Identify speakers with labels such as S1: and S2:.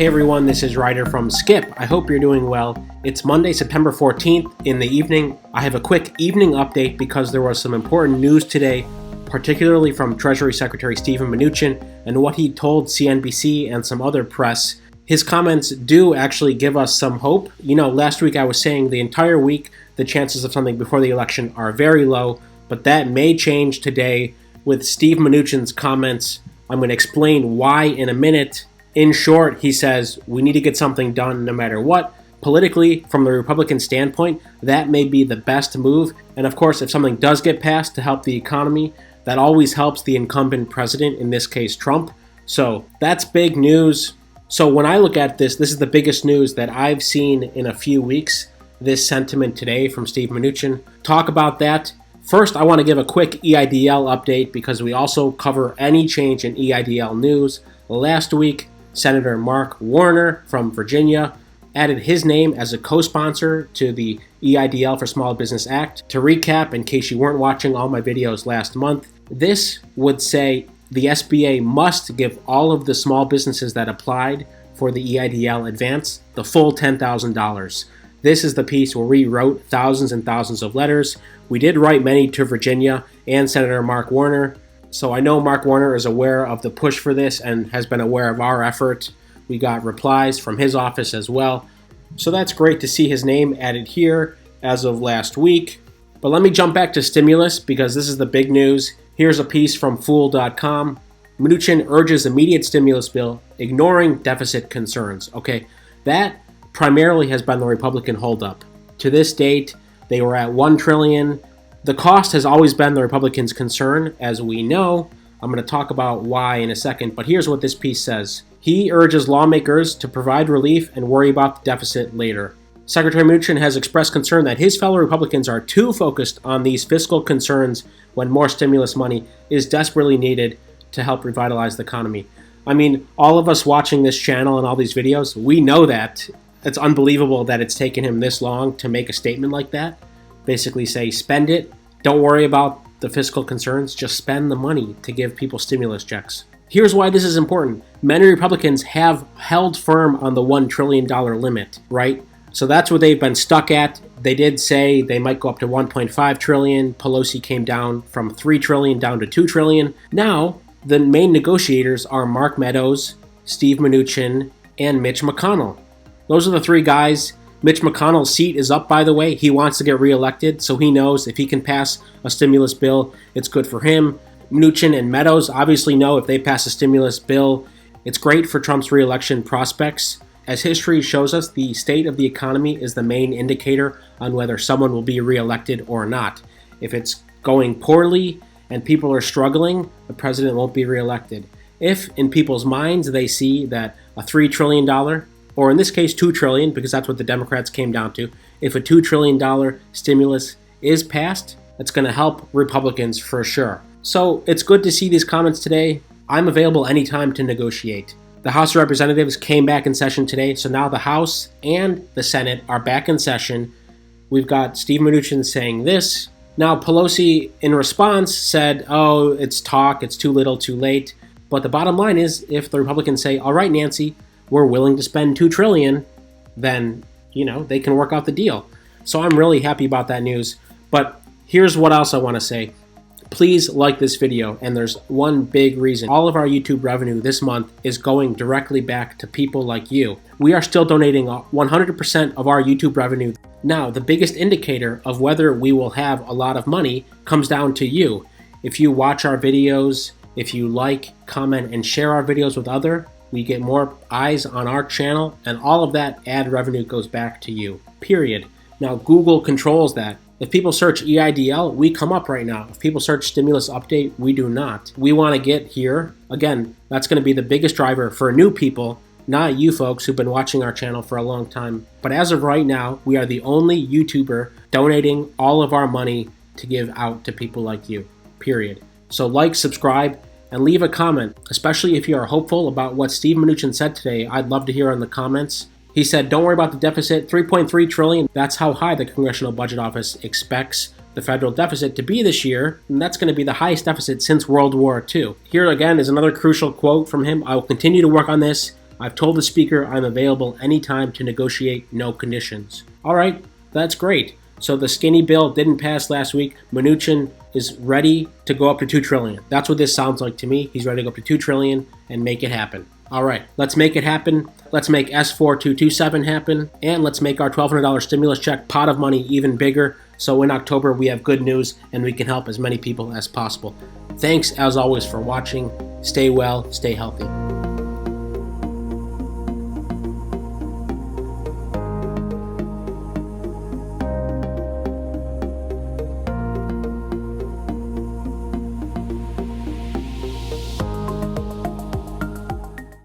S1: Hey everyone, this is Ryder from Skip. I hope you're doing well. It's Monday, September 14th in the evening. I have a quick evening update because there was some important news today, particularly from Treasury Secretary Steven Mnuchin and what he told CNBC and some other press. His comments do actually give us some hope. You know, last week I was saying the entire week the chances of something before the election are very low, but that may change today with Steve Mnuchin's comments. I'm going to explain why in a minute. In short, he says we need to get something done no matter what. Politically, from the Republican standpoint, that may be the best move. And of course, if something does get passed to help the economy, that always helps the incumbent president, in this case Trump. So that's big news. So when I look at this is the biggest news that I've seen in a few weeks, this sentiment today from Steve Mnuchin. Talk about that. First, I want to give a quick EIDL update because we also cover any change in EIDL news. Last week, Senator Mark Warner from Virginia added his name as a co-sponsor to the EIDL for Small Business Act. To recap, in case you weren't watching all my videos last month, this would say the SBA must give all of the small businesses that applied for the EIDL advance the full $10,000. This is the piece where we wrote thousands and thousands of letters. We did write many to Virginia and Senator Mark Warner. So I know Mark Warner is aware of the push for this and has been aware of our effort. We got replies from his office as well. So that's great to see his name added here as of last week. But let me jump back to stimulus because this is the big news. Here's a piece from Fool.com. Mnuchin urges immediate stimulus bill, ignoring deficit concerns. Okay, that primarily has been the Republican holdup. To this date, they were at $1 trillion. The cost has always been the Republicans' concern, as we know. I'm going to talk about why in a second, but here's what this piece says. He urges lawmakers to provide relief and worry about the deficit later. Secretary Mnuchin has expressed concern that his fellow Republicans are too focused on these fiscal concerns when more stimulus money is desperately needed to help revitalize the economy. I mean, all of us watching this channel and all these videos, we know that. It's unbelievable that it's taken him this long to make a statement like that. Basically say, spend it. Don't worry about the fiscal concerns. Just spend the money to give people stimulus checks. Here's why this is important. Many Republicans have held firm on the $1 trillion limit, right? So that's what they've been stuck at. They did say they might go up to $1.5 trillion. Pelosi came down from $3 trillion down to $2 trillion. Now, the main negotiators are Mark Meadows, Steve Mnuchin, and Mitch McConnell. Those are the three guys. Mitch McConnell's seat is up, by the way. He wants to get reelected, so he knows if he can pass a stimulus bill, it's good for him. Mnuchin and Meadows obviously know if they pass a stimulus bill, it's great for Trump's reelection prospects. As history shows us, the state of the economy is the main indicator on whether someone will be reelected or not. If it's going poorly and people are struggling, the president won't be reelected. If in people's minds they see that a $3 trillion or in this case, $2 trillion, because that's what the Democrats came down to. If a $2 trillion stimulus is passed, it's going to help Republicans for sure. So it's good to see these comments today. I'm available anytime to negotiate. The House of Representatives came back in session today, so now the House and the Senate are back in session. We've got Steve Mnuchin saying this. Now Pelosi, in response, said, oh, it's talk, it's too little, too late. But the bottom line is, if the Republicans say, all right, Nancy, we're willing to spend $2 trillion, then, they can work out the deal. So I'm really happy about that news. But here's what else I want to say. Please like this video, and there's one big reason. All of our YouTube revenue this month is going directly back to people like you. We are still donating 100% of our YouTube revenue. Now, the biggest indicator of whether we will have a lot of money comes down to you. If you watch our videos, if you like, comment, and share our videos with others, we get more eyes on our channel, and all of that ad revenue goes back to you, period. Now, Google controls that. If people search EIDL, we come up right now. If people search stimulus update, we do not. We want to get here. Again, that's going to be the biggest driver for new people, not you folks who've been watching our channel for a long time. But as of right now, we are the only YouTuber donating all of our money to give out to people like you, period. So like, subscribe, and leave a comment, especially if you are hopeful about what Steve Mnuchin said today. I'd love to hear in the comments. He said, don't worry about the deficit, $3.3 trillion. That's how high the Congressional Budget Office expects the federal deficit to be this year, and that's going to be the highest deficit since World War II. Here again is another crucial quote from him. I will continue to work on this. I've told the speaker I'm available anytime to negotiate no conditions. All right, that's great. So the skinny bill didn't pass last week. Mnuchin is ready to go up to $2 trillion. That's what this sounds like to me. He's ready to go up to $2 trillion and make it happen. All right, let's make it happen. Let's make S4227 happen, and let's make our $1,200 stimulus check pot of money even bigger, so in October we have good news and we can help as many people as possible. Thanks, as always, for watching. Stay well, stay healthy.